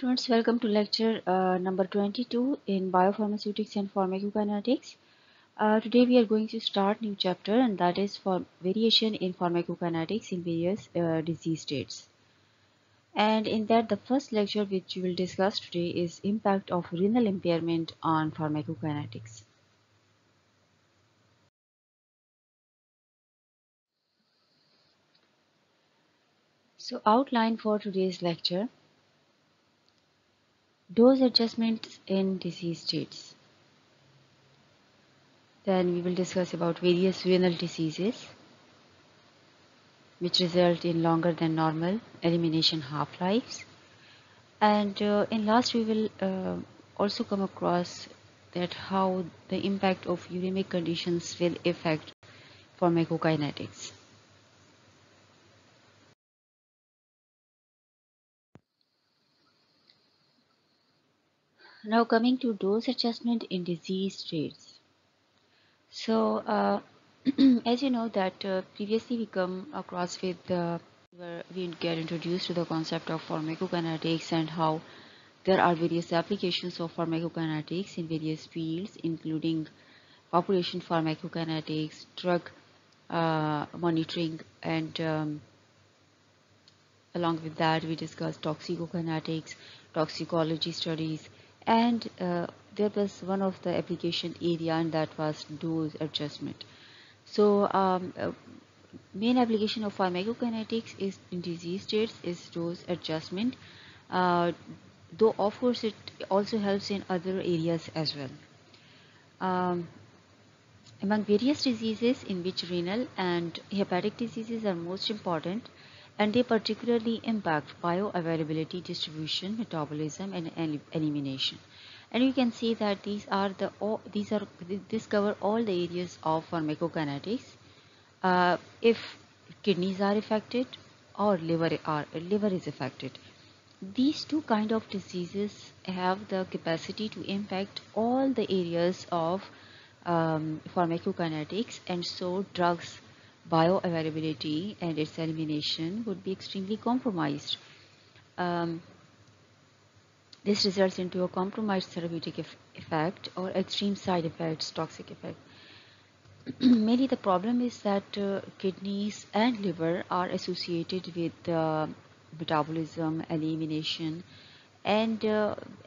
Students, welcome to lecture number 22 in biopharmaceutics and pharmacokinetics. Today we are going to start new chapter, and that is for variation in pharmacokinetics in various disease states. And in that, the first lecture which we will discuss today is impact of renal impairment on pharmacokinetics. So outline for today's lecture: dose adjustments in disease states. Then we will discuss about various renal diseases which result in longer than normal elimination half-lives. And in last we will also come across that how the impact of uremic conditions will affect pharmacokinetics. Now coming to dose adjustment in disease states. So as you know that previously we come across with where we get introduced to the concept of pharmacokinetics and how there are various applications of pharmacokinetics in various fields, including population pharmacokinetics, drug monitoring, and along with that we discussed toxicokinetics, toxicology studies, and there was one of the application area, and that was dose adjustment. So main application of pharmacokinetics is in disease states is dose adjustment, uh, though of course it also helps in other areas as well. Um, Among various diseases in which renal and hepatic diseases are most important, and they particularly impact bioavailability, distribution, metabolism, and elimination. And you can see that these cover all the areas of pharmacokinetics. If kidneys are affected or liver is affected, these two kind of diseases have the capacity to impact all the areas of pharmacokinetics, and so drugs bioavailability and its elimination would be extremely compromised. Um, this results into a compromised therapeutic effect or extreme side effects, toxic effect. Mainly the problem is that kidneys and liver are associated with metabolism, elimination, and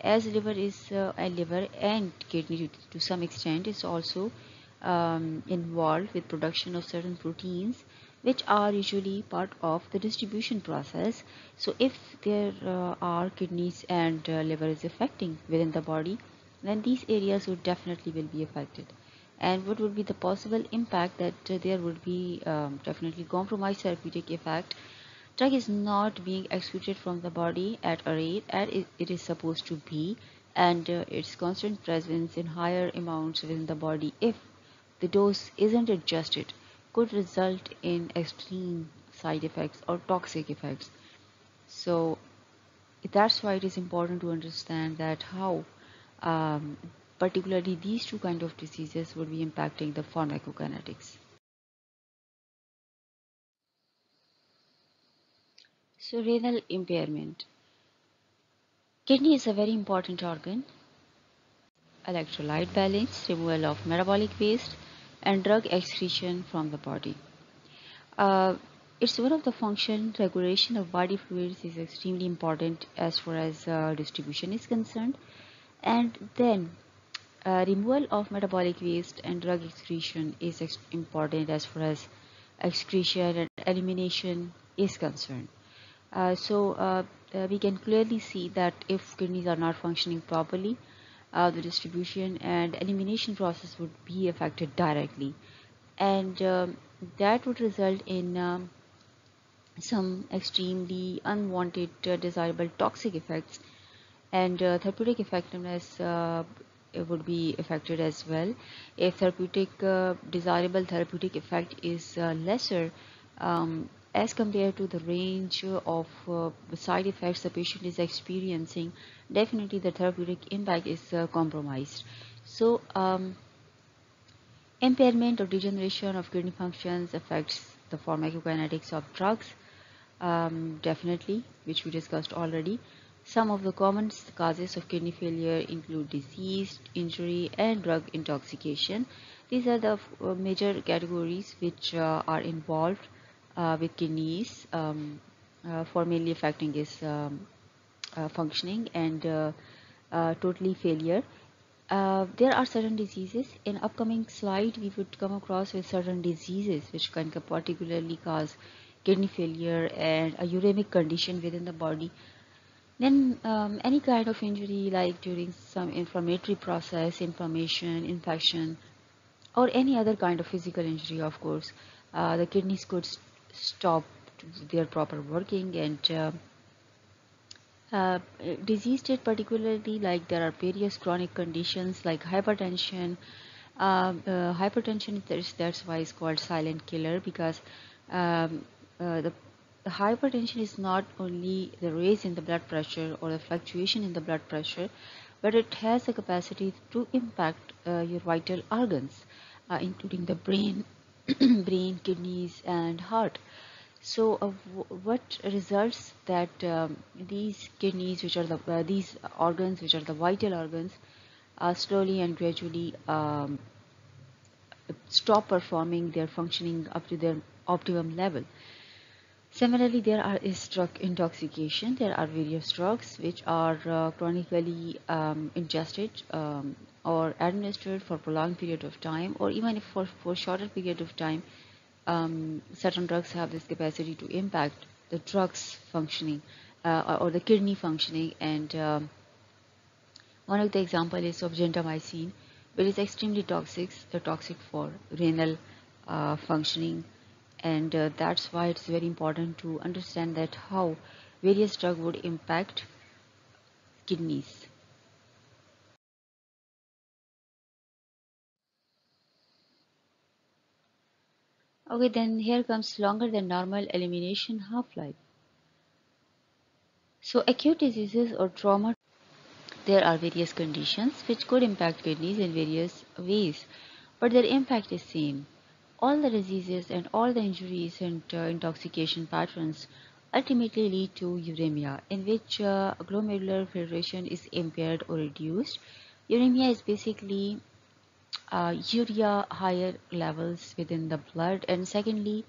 as liver and kidney to some extent is also involved with production of certain proteins which are usually part of the distribution process. So if there are kidneys and liver is affecting within the body, then these areas would definitely will be affected. And what would be the possible impact that there would be definitely compromised therapeutic effect. Drug is not being excreted from the body at a rate as it is supposed to be, and its constant presence in higher amounts within the body, if the dose isn't adjusted, could result in extreme side effects or toxic effects. So that's why it is important to understand that how um, particularly these two kind of diseases would be impacting the pharmacokinetics. So renal impairment. Kidney is a very important organ. Electrolyte balance, removal of metabolic waste, and drug excretion from the body. Uh, it's one of the function. Regulation of body fluids is extremely important as far as distribution is concerned. And then removal of metabolic waste and drug excretion is important as far as excretion and elimination is concerned. So we can clearly see that if kidneys are not functioning properly, the distribution and elimination process would be affected directly, and that would result in some extremely unwanted, desirable toxic effects, and therapeutic effectiveness it would be affected as well. If desirable therapeutic effect is lesser as compared to the range of side effects the patient is experiencing, definitely the therapeutic impact is compromised. So impairment or degeneration of kidney functions affects the pharmacokinetics of drugs, definitely, which we discussed already. Some of the common causes of kidney failure include disease, injury, and drug intoxication. These are the major categories which are involved with kidneys for mainly affecting its functioning and totally failure. There are certain diseases. In upcoming slide, we would come across with certain diseases which can particularly cause kidney failure and a uremic condition within the body. Then any kind of injury like during some inflammatory process, inflammation, infection, or any other kind of physical injury, of course, the kidneys could stop their proper working and disease state particularly, like there are various chronic conditions like hypertension. Hypertension, that's why it's called silent killer, because um, the hypertension is not only the raise in the blood pressure or the fluctuation in the blood pressure, but it has the capacity to impact your vital organs, including the brain, brain, kidneys, and heart. So, what results that these kidneys, which are these organs, which are the vital organs, slowly and gradually stop performing their functioning up to their optimum level. Similarly, there is drug intoxication. There are various drugs which are chronically ingested or administered for prolonged period of time, or even if for shorter period of time. Certain drugs have this capacity to impact the drugs functioning or the kidney functioning, and one of the example is of gentamicin, which is extremely toxic for renal functioning, and that's why it's very important to understand that how various drug would impact kidneys. Okay, then here comes longer than normal elimination half-life. So acute diseases or trauma, there are various conditions which could impact kidneys in various ways, but their impact is same. All the diseases and all the injuries and intoxication patterns ultimately lead to uremia, in which glomerular filtration is impaired or reduced. Uremia is basically urea higher levels within the blood, and secondly,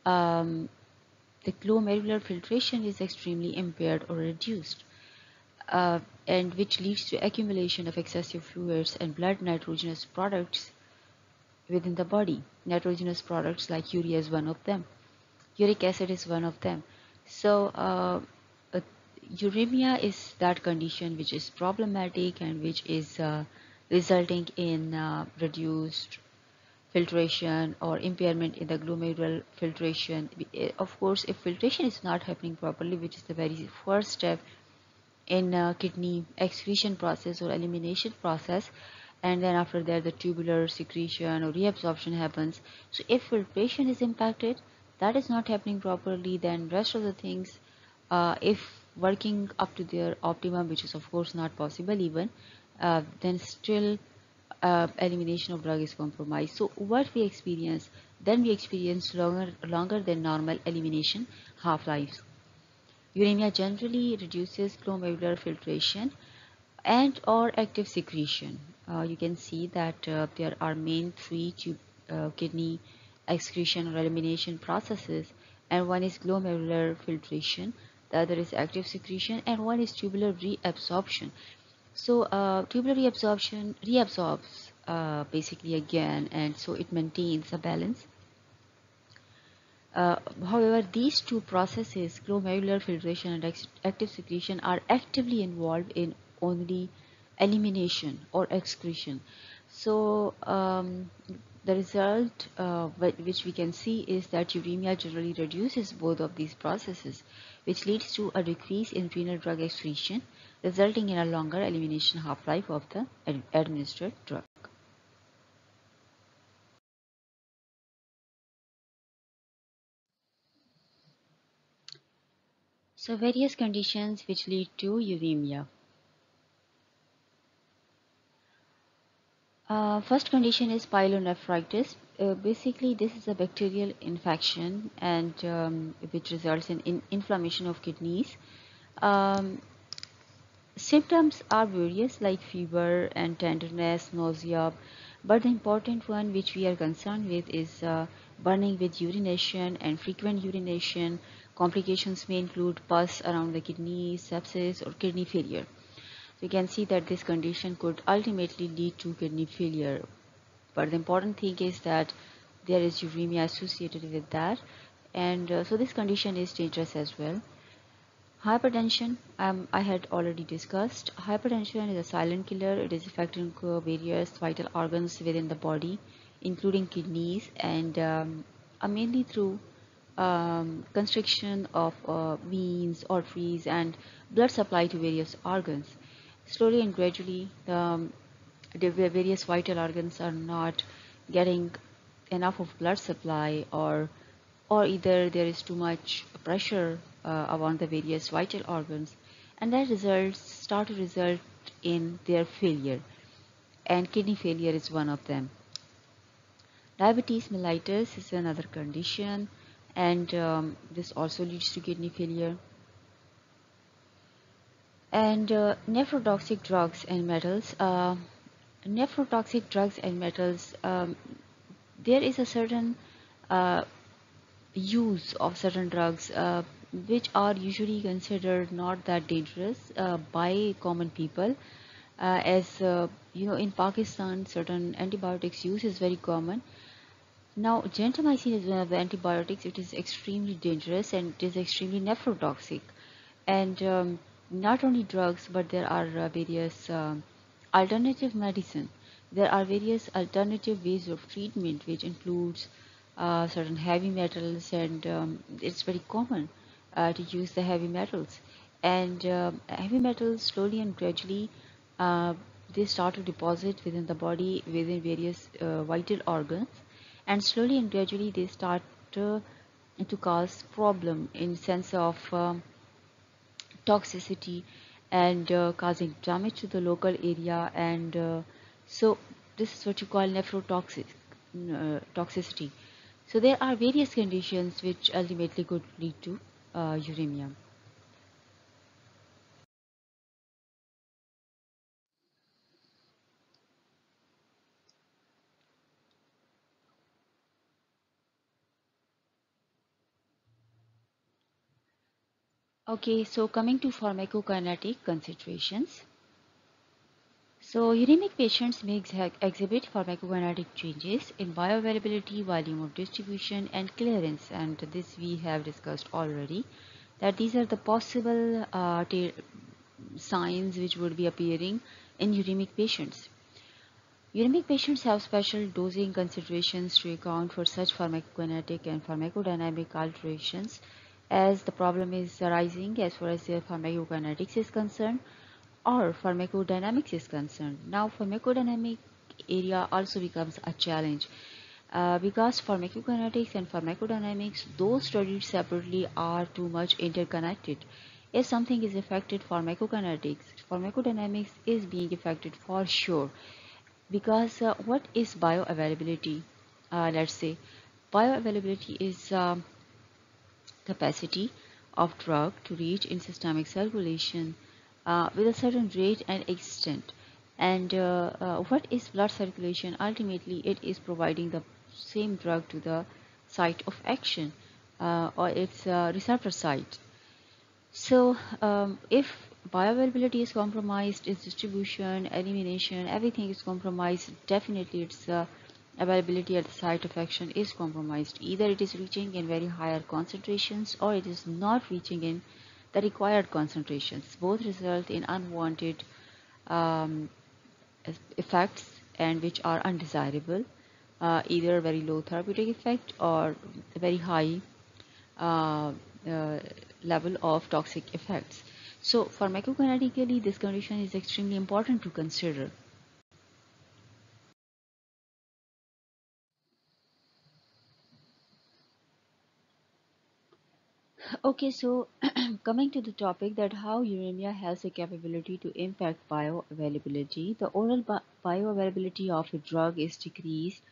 um, the glomerular filtration is extremely impaired or reduced, and which leads to accumulation of excessive fluids and blood nitrogenous products within the body. Nitrogenous products like urea is one of them. Uric acid is one of them. So, uh, uremia is that condition which is problematic and which is resulting in reduced filtration or impairment in the glomerular filtration. Of course, if filtration is not happening properly, which is the very first step in kidney excretion process or elimination process, and then after that the tubular secretion or reabsorption happens. So if filtration is impacted, that is not happening properly, then rest of the things, if working up to their optimum, which is of course not possible even, then still elimination of drug is compromised. So what we experience, then we experience longer than normal elimination half-lives. Uremia generally reduces glomerular filtration and or active secretion. You can see that there are main three kidney excretion or elimination processes, and one is glomerular filtration, the other is active secretion, and one is tubular reabsorption. So tubular reabsorption reabsorbs basically again, and so it maintains a balance. However, these two processes, glomerular filtration and active secretion, are actively involved in only elimination or excretion. So, the result which we can see is that uremia generally reduces both of these processes, which leads to a decrease in renal drug excretion, resulting in a longer elimination half-life of the administered drug. So, various conditions which lead to uremia. First condition is pyelonephritis. Basically, this is a bacterial infection and which results in inflammation of kidneys. Um, Symptoms are various like fever and tenderness, nausea, but the important one which we are concerned with is burning with urination and frequent urination. Complications may include pus around the kidneys, sepsis, or kidney failure. So you can see that this condition could ultimately lead to kidney failure. But the important thing is that there is uremia associated with that, and so this condition is dangerous as well. Hypertension, I had already discussed. Hypertension is a silent killer. It is affecting various vital organs within the body, including kidneys, and mainly through constriction of veins, arteries, and blood supply to various organs. Slowly and gradually, the various vital organs are not getting enough of blood supply, or either there is too much pressure around the various vital organs, and that results start to result in their failure, and kidney failure is one of them. Diabetes mellitus is another condition, and this also leads to kidney failure. And nephrotoxic drugs and metals. Nephrotoxic drugs and metals, there is a certain uh, use of certain drugs which are usually considered not that dangerous by common people, as in Pakistan certain antibiotics use is very common. Now gentamicin is one of the antibiotics. It is extremely dangerous and it is extremely nephrotoxic, and not only drugs, but there are various alternative medicine. There are various alternative ways of treatment which includes certain heavy metals, and it's very common to use the heavy metals. And heavy metals slowly and gradually uh, they start to deposit within the body, within various vital organs, and slowly and gradually they start uh, to cause problem in sense of toxicity, and causing damage to the local area, and so this is what you call nephrotoxic toxicity. So there are various conditions which ultimately could lead to uremia. Okay, so coming to pharmacokinetic considerations. So uremic patients may exhibit pharmacokinetic changes in bioavailability, volume of distribution, and clearance, and this we have discussed already, that these are the possible signs which would be appearing in uremic patients. Uremic patients have special dosing considerations to account for such pharmacokinetic and pharmacodynamic alterations, as the problem is arising as far as their pharmacokinetics is concerned or pharmacodynamics is concerned. Now, pharmacodynamic area also becomes a challenge because pharmacokinetics and pharmacodynamics, though studied separately, are too much interconnected. If something is affected pharmacokinetics, pharmacodynamics is being affected for sure. Because what is bioavailability? Let's say bioavailability is capacity of drug to reach in systemic circulation with a certain rate and extent. And what is blood circulation? Ultimately, it is providing the same drug to the site of action or its receptor site. So, if bioavailability is compromised, its distribution, elimination, everything is compromised, definitely its availability at the site of action is compromised. Either it is reaching in very higher concentrations or it is not reaching in the required concentrations. Both result in unwanted um, effects and which are undesirable, either very low therapeutic effect or very high uh, uh, level of toxic effects. So pharmacokinetically, this condition is extremely important to consider. Okay, so coming to the topic that how uremia has the capability to impact bioavailability, the oral bioavailability of a drug is decreased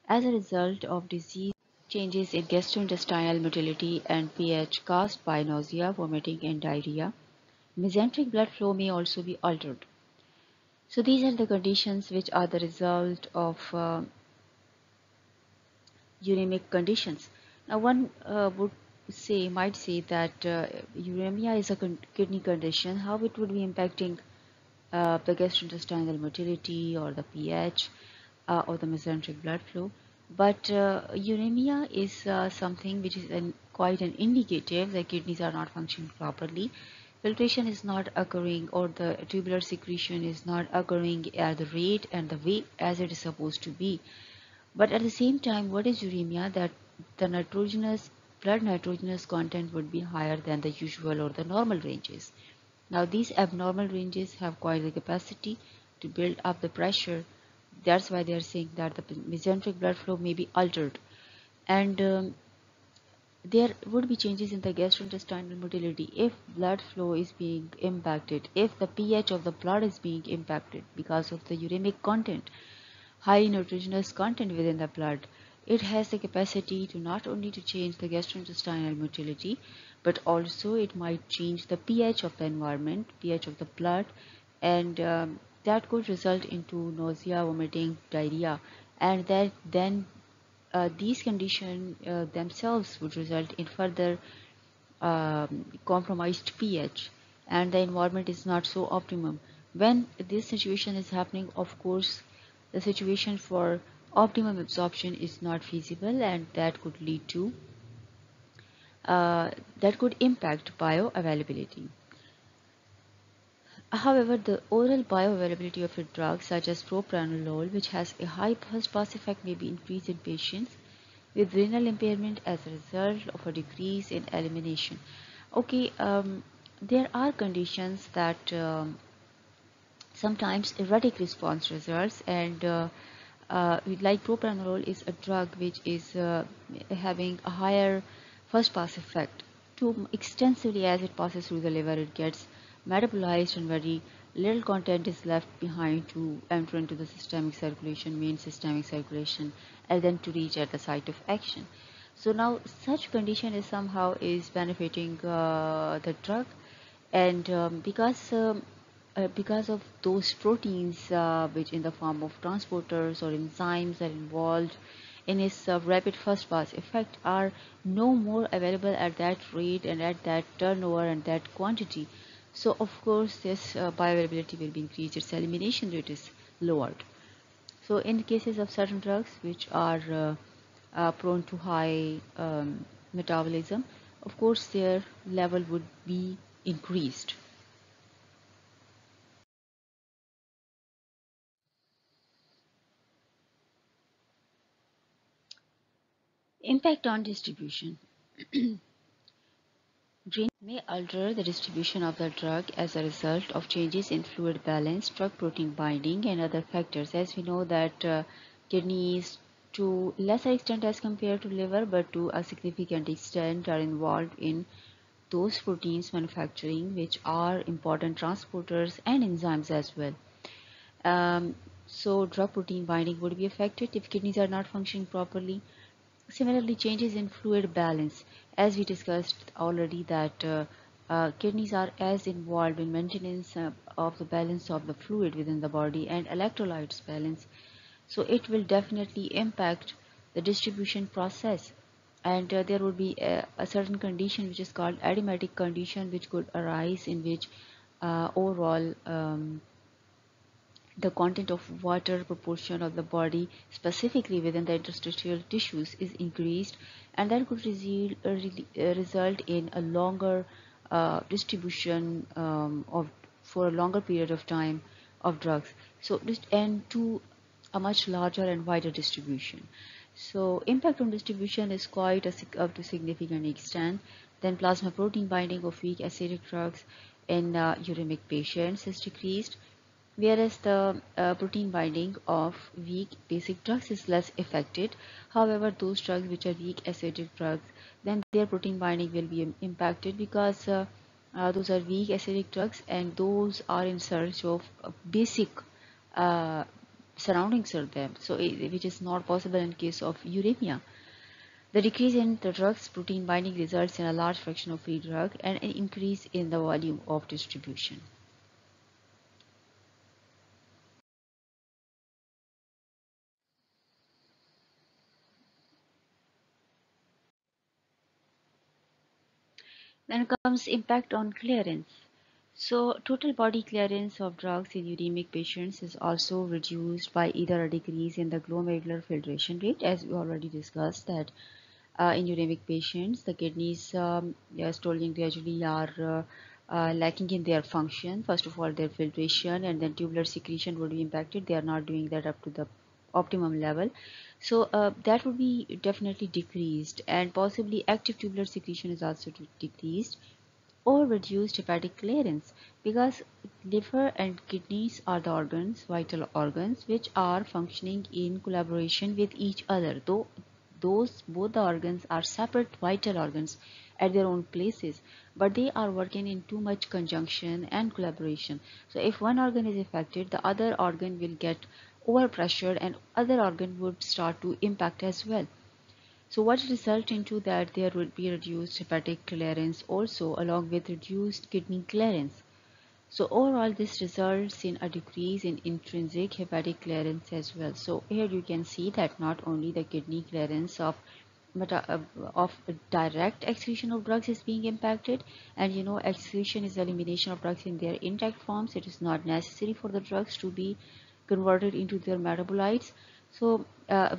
as a result of disease changes in gastrointestinal motility and pH caused by nausea, vomiting, and diarrhea. Mesenteric blood flow may also be altered. So these are the conditions which are the result of uremic conditions. Now one might say that uremia is a kidney condition, how it would be impacting the gastrointestinal motility or the pH or the mesenteric blood flow. But uremia is something which is quite an indicative that kidneys are not functioning properly. Filtration is not occurring, or the tubular secretion is not occurring at the rate and the way as it is supposed to be. But at the same time, what is uremia? That the blood nitrogenous content would be higher than the usual or the normal ranges. Now these abnormal ranges have quite the capacity to build up the pressure. That's why they are saying that the mesenteric blood flow may be altered. And there would be changes in the gastrointestinal motility if blood flow is being impacted, if the pH of the blood is being impacted because of the uremic content, high nitrogenous content within the blood. It has the capacity to not only to change the gastrointestinal motility, but also it might change the pH of the environment, pH of the blood, and that could result into nausea, vomiting, diarrhea, and that then these conditions themselves would result in further compromised pH, and the environment is not so optimum. When this situation is happening, of course, the situation for optimum absorption is not feasible, and that could lead to that could impact bioavailability. However, the oral bioavailability of a drug such as propranolol, which has a high first pass effect, may be increased in patients with renal impairment as a result of a decrease in elimination. Okay, there are conditions that sometimes erratic response results, and like propranolol is a drug which is having a higher first pass effect. Too extensively as it passes through the liver, it gets metabolized and very little content is left behind to enter into the systemic circulation, main systemic circulation, and then to reach at the site of action. So now such condition is somehow is benefiting the drug, and because of those proteins which in the form of transporters or enzymes are involved in its rapid first pass effect are no more available at that rate and at that turnover and that quantity. So of course this bioavailability will be increased, its elimination rate is lowered. So in cases of certain drugs which are prone to high metabolism, of course their level would be increased. Impact on distribution. Drainage may alter the distribution of the drug as a result of changes in fluid balance, drug protein binding, and other factors. As we know that kidneys, to lesser extent as compared to liver, but to a significant extent, are involved in those proteins manufacturing, which are important transporters and enzymes as well. So drug protein binding would be affected if kidneys are not functioning properly. Similarly, changes in fluid balance, as we discussed already, that kidneys are as involved in maintenance of the balance of the fluid within the body and electrolytes balance. So it will definitely impact the distribution process, and there would be a certain condition which is called adiabatic condition, which could arise in which overall the content of water proportion of the body, specifically within the interstitial tissues, is increased, and that could result in a longer distribution of for a longer period of time of drugs. So and to a much larger and wider distribution. So impact on distribution is quite up to significant extent. Then plasma protein binding of weak acidic drugs in uremic patients is decreased, whereas the protein binding of weak basic drugs is less affected. However, those drugs which are weak acidic drugs, then their protein binding will be impacted because those are weak acidic drugs and those are in search of basic uh, surroundings of them, so which is not possible in case of uremia. The decrease in the drug's protein binding results in a large fraction of free drug and an increase in the volume of distribution. Then comes impact on clearance. So total body clearance of drugs in uremic patients is also reduced by either a decrease in the glomerular filtration rate, as we already discussed that in uremic patients, the kidneys slowly and gradually are lacking in their function. First of all, their filtration and then tubular secretion would be impacted. They are not doing that up to the optimum level. So that would be definitely decreased, and possibly active tubular secretion is also decreased or reduced hepatic clearance, because liver and kidneys are the organs, vital organs, which are functioning in collaboration with each other, though those both the organs are separate vital organs at their own places, but they are working in too much conjunction and collaboration. So if one organ is affected, the other organ will get overpressured and other organ would start to impact as well. So what result into that there would be reduced hepatic clearance also, along with reduced kidney clearance. So overall this results in a decrease in intrinsic hepatic clearance as well. So here you can see that not only the kidney clearance of of direct excretion of drugs is being impacted, and you know excretion is elimination of drugs in their intact forms. It is not necessary for the drugs to be converted into their metabolites. So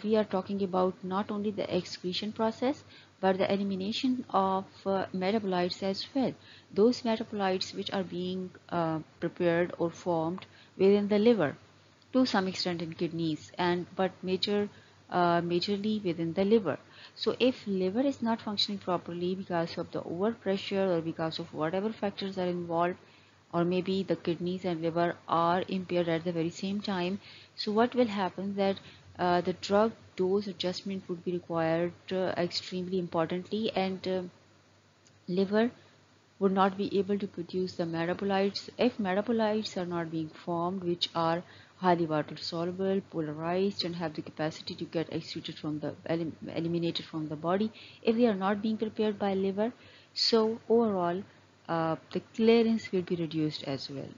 we are talking about not only the excretion process but the elimination of metabolites as well. Those metabolites which are being prepared or formed within the liver, to some extent in kidneys, and but majorly within the liver. So if liver is not functioning properly because of the overpressure or because of whatever factors are involved, or maybe the kidneys and liver are impaired at the very same time, so what will happen that the drug dose adjustment would be required extremely importantly, and liver would not be able to produce the metabolites. If metabolites are not being formed, which are highly water soluble, polarized, and have the capacity to get excreted from the eliminated from the body, if they are not being prepared by liver, so overall the clearance will be reduced as well.